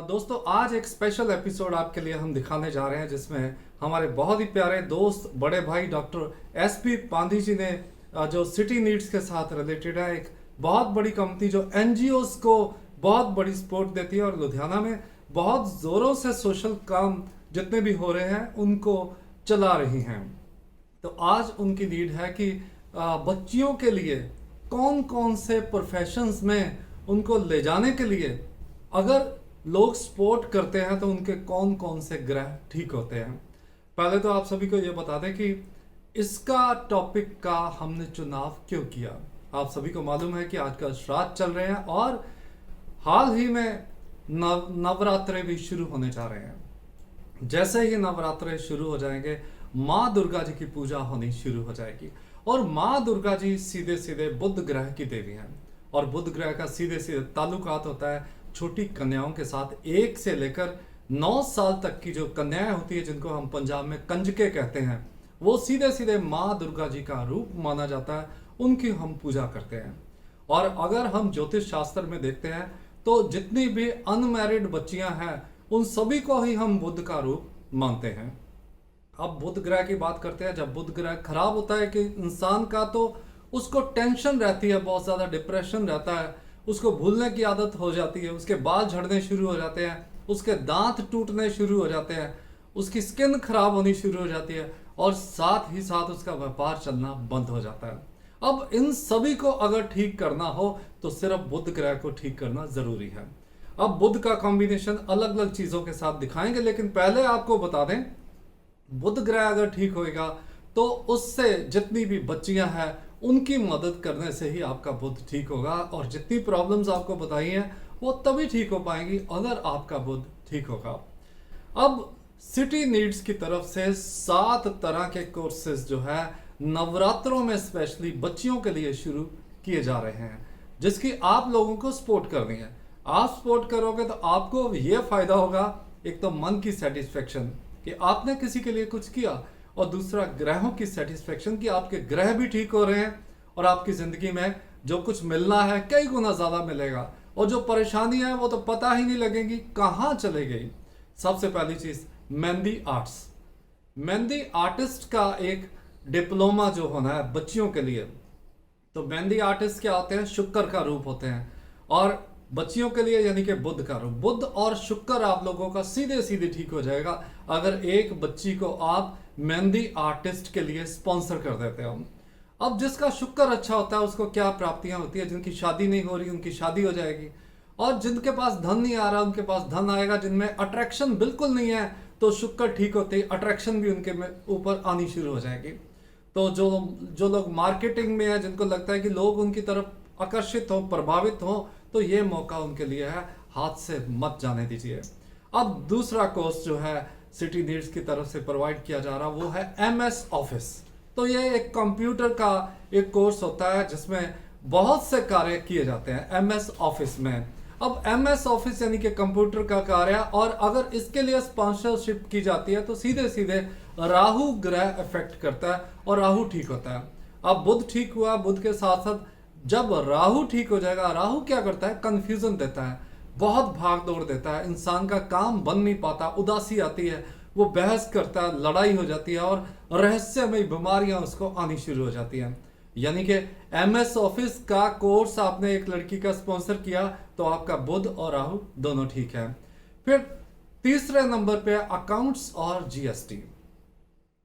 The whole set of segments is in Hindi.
दोस्तों आज एक स्पेशल एपिसोड आपके लिए हम दिखाने जा रहे हैं जिसमें हमारे बहुत ही प्यारे दोस्त बड़े भाई डॉक्टर एसपी पांधी जी ने जो सिटी नीड्स के साथ रिलेटेड है, एक बहुत बड़ी कंपनी जो एनजीओस को बहुत बड़ी सपोर्ट देती है और लुधियाना में बहुत ज़ोरों से सोशल काम जितने भी हो रहे हैं उनको चला रही हैं। तो आज उनकी नीड है कि बच्चियों के लिए कौन कौन से प्रोफेशंस में उनको ले जाने के लिए अगर लोग सपोर्ट करते हैं तो उनके कौन कौन से ग्रह ठीक होते हैं। पहले तो आप सभी को ये बता दें कि इसका टॉपिक का हमने चुनाव क्यों किया। आप सभी को मालूम है कि आजकल श्राद्ध चल रहे हैं और हाल ही में नवरात्रे भी शुरू होने जा रहे हैं। जैसे ही नवरात्रे शुरू हो जाएंगे माँ दुर्गा जी की पूजा होनी शुरू हो जाएगी और माँ दुर्गा जी सीधे सीधे बुध ग्रह की देवी हैं और बुध ग्रह का सीधे सीधे ताल्लुकात होता है छोटी कन्याओं के साथ। 1 से लेकर 9 साल तक की जो कन्याएं होती है जिनको हम पंजाब में कंजके कहते हैं, वो सीधे सीधे माँ दुर्गा जी का रूप माना जाता है, उनकी हम पूजा करते हैं। और अगर हम ज्योतिष शास्त्र में देखते हैं तो जितनी भी अनमैरिड बच्चियां हैं उन सभी को ही हम बुध का रूप मानते हैं। अब बुध ग्रह की बात करते हैं। जब बुध ग्रह खराब होता है कि इंसान का तो उसको टेंशन रहती है, बहुत ज़्यादा डिप्रेशन रहता है, उसको भूलने की आदत हो जाती है, उसके बाल झड़ने शुरू हो जाते हैं, उसके दांत टूटने शुरू हो जाते हैं, उसकी स्किन खराब होनी शुरू हो जाती है और साथ ही साथ उसका व्यापार चलना बंद हो जाता है। अब इन सभी को अगर ठीक करना हो तो सिर्फ बुध ग्रह को ठीक करना जरूरी है। अब बुध का कॉम्बिनेशन अलग अलग चीज़ों के साथ दिखाएंगे, लेकिन पहले आपको बता दें बुध ग्रह अगर ठीक होएगा तो उससे जितनी भी बच्चियां हैं उनकी मदद करने से ही आपका बुध ठीक होगा और जितनी प्रॉब्लम्स आपको बताई हैं वो तभी ठीक हो पाएंगी अगर आपका बुध ठीक होगा। अब सिटी नीड्स की तरफ से 7 तरह के कोर्सेज जो है नवरात्रों में स्पेशली बच्चियों के लिए शुरू किए जा रहे हैं, जिसकी आप लोगों को सपोर्ट करनी है। आप सपोर्ट करोगे तो आपको ये फायदा होगा, एक तो मन की सेटिस्फेक्शन कि आपने किसी के लिए कुछ किया, और दूसरा ग्रहों की सेटिस्फेक्शन कि आपके ग्रह भी ठीक हो रहे हैं और आपकी जिंदगी में जो कुछ मिलना है कई गुना ज्यादा मिलेगा और जो परेशानी है वो तो पता ही नहीं लगेगी कहाँ चले गई। सबसे पहली चीज मेहंदी आर्ट्स। मेहंदी आर्टिस्ट का एक डिप्लोमा जो होना है बच्चियों के लिए, तो मेहंदी आर्टिस्ट क्या होते हैं, शुक्र का रूप होते हैं और बच्चियों के लिए यानी कि बुध का रूप। बुध और शुक्र आप लोगों का सीधे सीधे ठीक हो जाएगा अगर एक बच्ची को आप मेहंदी आर्टिस्ट के लिए स्पॉन्सर कर देते हो। अब जिसका शुक्र अच्छा होता है उसको क्या प्राप्तियां होती है, जिनकी शादी नहीं हो रही उनकी शादी हो जाएगी और जिनके पास धन नहीं आ रहा उनके पास धन आएगा। जिनमें अट्रैक्शन बिल्कुल नहीं है तो शुक्र ठीक होते ही अट्रैक्शन भी उनके ऊपर आनी शुरू हो जाएगी। तो जो लोग मार्केटिंग में है, जिनको लगता है कि लोग उनकी तरफ आकर्षित हो, प्रभावित हो, तो ये मौका उनके लिए है, हाथ से मत जाने दीजिए। अब दूसरा कोर्स जो है सिटी नीड्स की तरफ से प्रोवाइड किया जा रहा वो है MS ऑफिस। तो ये एक कंप्यूटर का एक कोर्स होता है जिसमें बहुत से कार्य किए जाते हैं MS ऑफिस में। अब MS ऑफिस यानी कि कंप्यूटर का कार्य, और अगर इसके लिए स्पॉन्सरशिप की जाती है तो सीधे सीधे राहु ग्रह इफेक्ट करता है और राहु ठीक होता है। अब बुध ठीक हुआ, बुध के साथ साथ जब राहु ठीक हो जाएगा, राहु क्या करता है, कंफ्यूजन देता है, बहुत भाग दौड़ देता है, इंसान का काम बन नहीं पाता, उदासी आती है, वो बहस करता है, लड़ाई हो जाती है और रहस्यमय बीमारियां उसको आनी शुरू हो जाती हैं। यानी कि MS ऑफिस का कोर्स आपने एक लड़की का स्पॉन्सर किया तो आपका बुध और राहु दोनों ठीक है। फिर तीसरे नंबर पे अकाउंट्स और GST।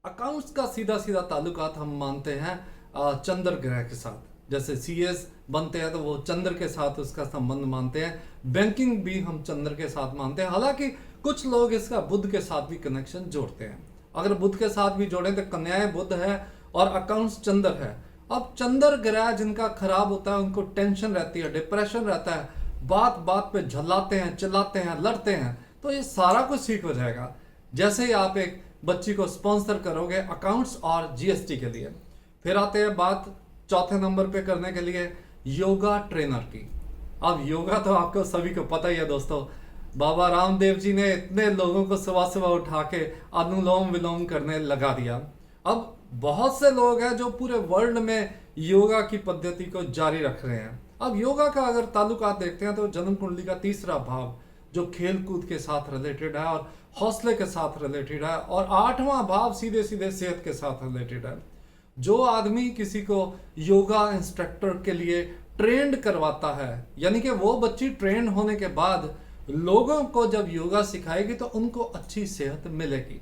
अकाउंट्स का सीधा सीधा ताल्लुकात हम मानते हैं चंद्र ग्रह के साथ। जैसे CS बनते हैं तो वो चंद्र के साथ उसका संबंध मानते हैं, बैंकिंग भी हम चंद्र के साथ मानते हैं। हालांकि कुछ लोग इसका बुध के साथ भी कनेक्शन जोड़ते हैं। अगर बुध के साथ भी जोड़ें तो कन्याएं बुध है और अकाउंट्स चंद्र है। अब चंद्र ग्रह जिनका खराब होता है उनको टेंशन रहती है, डिप्रेशन रहता है, बात बात पे झल्लाते हैं, चिल्लाते हैं, लड़ते हैं, तो ये सारा कुछ ठीक हो जाएगा जैसे ही आप एक बच्ची को स्पॉन्सर करोगे अकाउंट्स और GST के लिए। फिर आते हैं बात चौथे नंबर पे करने के लिए योगा ट्रेनर की। अब योगा तो आपको सभी को पता ही है दोस्तों, बाबा रामदेव जी ने इतने लोगों को सुबह सुबह उठा के अनुलोम विलोम करने लगा दिया। अब बहुत से लोग हैं जो पूरे वर्ल्ड में योगा की पद्धति को जारी रख रहे हैं। अब योगा का अगर ताल्लुकात देखते हैं तो जन्म कुंडली का तीसरा भाव जो खेल कूद के साथ रिलेटेड है और हौसले के साथ रिलेटेड है, और 8वां भाव सीधे सीधे सेहत के साथ रिलेटेड है। जो आदमी किसी को योगा इंस्ट्रक्टर के लिए ट्रेंड करवाता है, यानी कि वो बच्ची ट्रेंड होने के बाद लोगों को जब योगा सिखाएगी तो उनको अच्छी सेहत मिलेगी।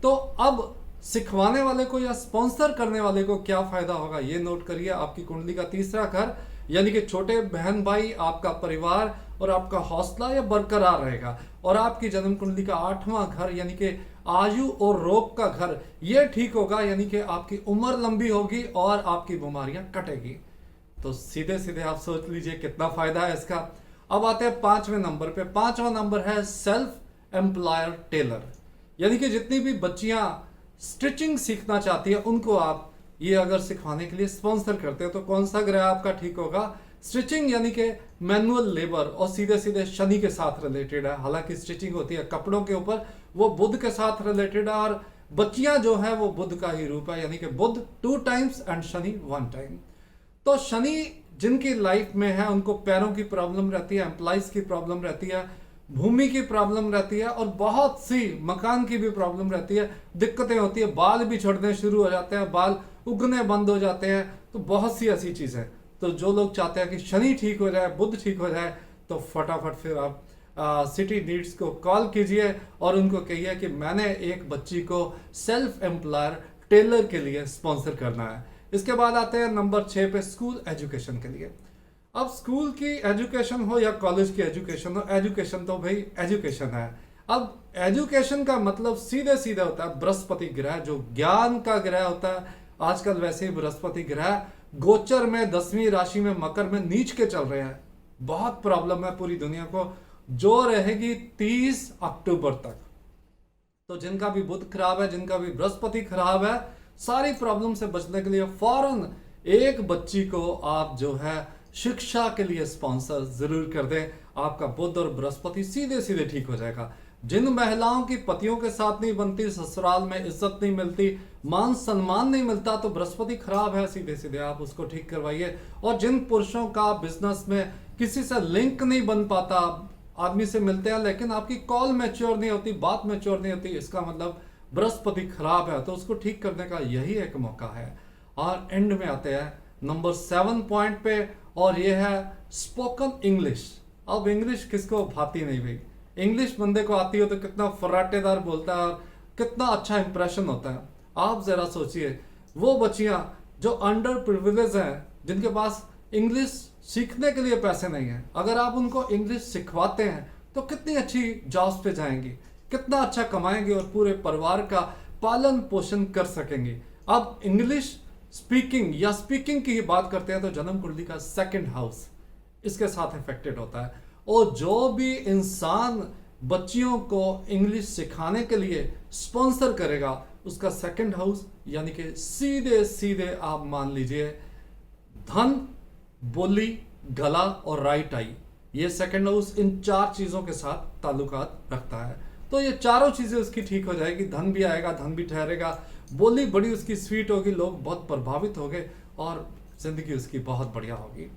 तो अब सिखवाने वाले को या स्पॉन्सर करने वाले को क्या फायदा होगा, ये नोट करिए। आपकी कुंडली का तीसरा घर यानी कि छोटे बहन भाई, आपका परिवार और आपका हौसला यह बरकरार रहेगा। और आपकी जन्म कुंडली का 8वां घर यानी कि आयु और रोग का घर, ये ठीक होगा, यानी कि आपकी उम्र लंबी होगी और आपकी बीमारियां कटेगी। तो सीधे सीधे आप सोच लीजिए कितना फायदा है इसका। अब आते हैं 5वें नंबर पे। 5वां नंबर है सेल्फ एम्प्लॉयर टेलर, यानी कि जितनी भी बच्चियां स्टिचिंग सीखना चाहती है उनको आप ये अगर सिखाने के लिए स्पॉन्सर करते हो तो कौन सा ग्रह आपका ठीक होगा? स्टिचिंग यानी कि मैनुअल लेबर, और सीधे सीधे शनि के साथ रिलेटेड है। हालांकि स्टिचिंग होती है कपड़ों के ऊपर, वो बुध के साथ रिलेटेड है, और बच्चियां जो है वो बुध का ही रूप है, यानी कि बुध 2 टाइम्स एंड शनि 1 टाइम। तो शनि जिनकी लाइफ में है उनको पैरों की प्रॉब्लम रहती है, एम्प्लॉइज की प्रॉब्लम रहती है, भूमि की प्रॉब्लम रहती है, और बहुत सी मकान की भी प्रॉब्लम रहती है, दिक्कतें होती है, बाल भी झड़ने शुरू हो जाते हैं, बाल उगने बंद हो जाते हैं, तो बहुत सी ऐसी चीजें। तो जो लोग चाहते हैं कि शनि ठीक हो जाए, बुध ठीक हो जाए, तो फटाफट फिर आप सिटी नीड्स को कॉल कीजिए और उनको कहिए कि मैंने एक बच्ची को सेल्फ एम्प्लॉयर टेलर के लिए स्पॉन्सर करना है। इसके बाद आते हैं नंबर 6 पे, स्कूल एजुकेशन के लिए। अब स्कूल की एजुकेशन हो या कॉलेज की एजुकेशन हो, एजुकेशन तो भाई एजुकेशन है। अब एजुकेशन का मतलब सीधे सीधे होता है बृहस्पति ग्रह, जो ज्ञान का ग्रह होता है। आजकल वैसे ही बृहस्पति ग्रह गोचर में 10वीं राशि में मकर में नीच के चल रहे हैं। बहुत प्रॉब्लम है पूरी दुनिया को, जो रहेगी 30 अक्टूबर तक। तो जिनका भी बुध खराब है, जिनका भी बृहस्पति खराब है, सारी प्रॉब्लम से बचने के लिए फौरन एक बच्ची को आप जो है शिक्षा के लिए स्पॉन्सर जरूर कर दें। आपका बुध और बृहस्पति सीधे सीधे ठीक हो जाएगा। जिन महिलाओं की पतियों के साथ नहीं बनती, ससुराल में इज्जत नहीं मिलती, मान सम्मान नहीं मिलता, तो बृहस्पति खराब है, सीधे सीधे आप उसको ठीक करवाइए। और जिन पुरुषों का बिजनेस में किसी से लिंक नहीं बन पाता, आदमी से मिलते हैं लेकिन आपकी कॉल मैच्योर नहीं होती, बात मैच्योर नहीं होती, इसका मतलब बृहस्पति खराब है, तो उसको ठीक करने का यही एक मौका है। और एंड में आते हैं नंबर 7 पॉइंट पे, और ये है स्पोकन इंग्लिश। अब इंग्लिश किसको भाती नहीं भाई, इंग्लिश बंदे को आती हो तो कितना फर्राटेदार बोलता है और कितना अच्छा इंप्रेशन होता है। आप जरा सोचिए, वो बच्चियां जो अंडर प्रिविलेज हैं, जिनके पास इंग्लिश सीखने के लिए पैसे नहीं है, अगर आप उनको इंग्लिश सिखवाते हैं तो कितनी अच्छी जॉब्स पे जाएंगी, कितना अच्छा कमाएंगे और पूरे परिवार का पालन पोषण कर सकेंगे। अब इंग्लिश स्पीकिंग या स्पीकिंग की ही बात करते हैं तो जन्म कुंडली का 2nd हाउस इसके साथ इफेक्टेड होता है। और जो भी इंसान बच्चियों को इंग्लिश सिखाने के लिए स्पॉन्सर करेगा, उसका 2nd हाउस यानी कि सीधे सीधे आप मान लीजिए धन, बोली, गला और राइट आई, ये 2nd हाउस इन 4 चीजों के साथ ताल्लुकात रखता है। तो ये चारों चीजें उसकी ठीक हो जाएगी, धन भी आएगा, धन भी ठहरेगा, बोली बड़ी उसकी स्वीट होगी, लोग बहुत प्रभावित होंगे और जिंदगी उसकी बहुत बढ़िया होगी।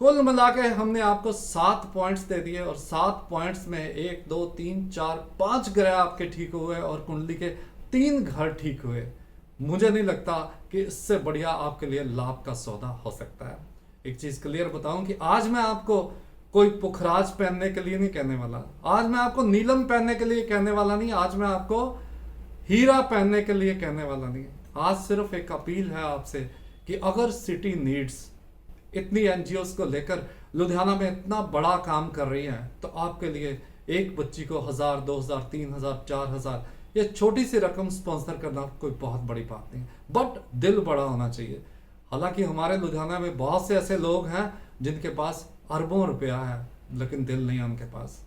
कुल मिला के हमने आपको 7 पॉइंट्स दे दिए, और 7 पॉइंट्स में 1 2 3 4 5 ग्रह आपके ठीक हुए और कुंडली के 3 घर ठीक हुए। मुझे नहीं लगता कि इससे बढ़िया आपके लिए लाभ का सौदा हो सकता है। एक चीज क्लियर बताऊं कि आज मैं आपको कोई पुखराज पहनने के लिए नहीं कहने वाला, आज मैं आपको नीलम पहनने के लिए कहने वाला नहीं, आज मैं आपको हीरा पहनने के लिए कहने वाला नहीं। आज सिर्फ एक अपील है आपसे कि अगर सिटी नीड्स इतनी एनजीओस को लेकर लुधियाना में इतना बड़ा काम कर रही है, तो आपके लिए एक बच्ची को 1000, 2000, 3000, 4000 ये छोटी सी रकम स्पॉन्सर करना कोई बहुत बड़ी बात नहीं, बट दिल बड़ा होना चाहिए। हालांकि हमारे लुधियाना में बहुत से ऐसे लोग हैं जिनके पास अरबों रुपया है लेकिन दिल नहीं है उनके पास,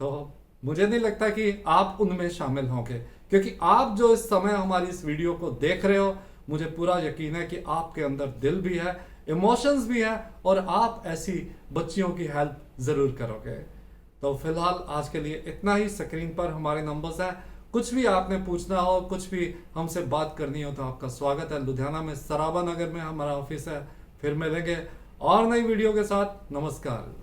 तो मुझे नहीं लगता कि आप उनमें शामिल होंगे, क्योंकि आप जो इस समय हमारी इस वीडियो को देख रहे हो, मुझे पूरा यकीन है कि आपके अंदर दिल भी है, इमोशंस भी है, और आप ऐसी बच्चियों की हेल्प जरूर करोगे। तो फिलहाल आज के लिए इतना ही। स्क्रीन पर हमारे नंबर्स हैं, कुछ भी आपने पूछना हो, कुछ भी हमसे बात करनी हो तो आपका स्वागत है। लुधियाना में सराबा नगर में हमारा ऑफिस है। फिर मिलेंगे और नई वीडियो के साथ। नमस्कार।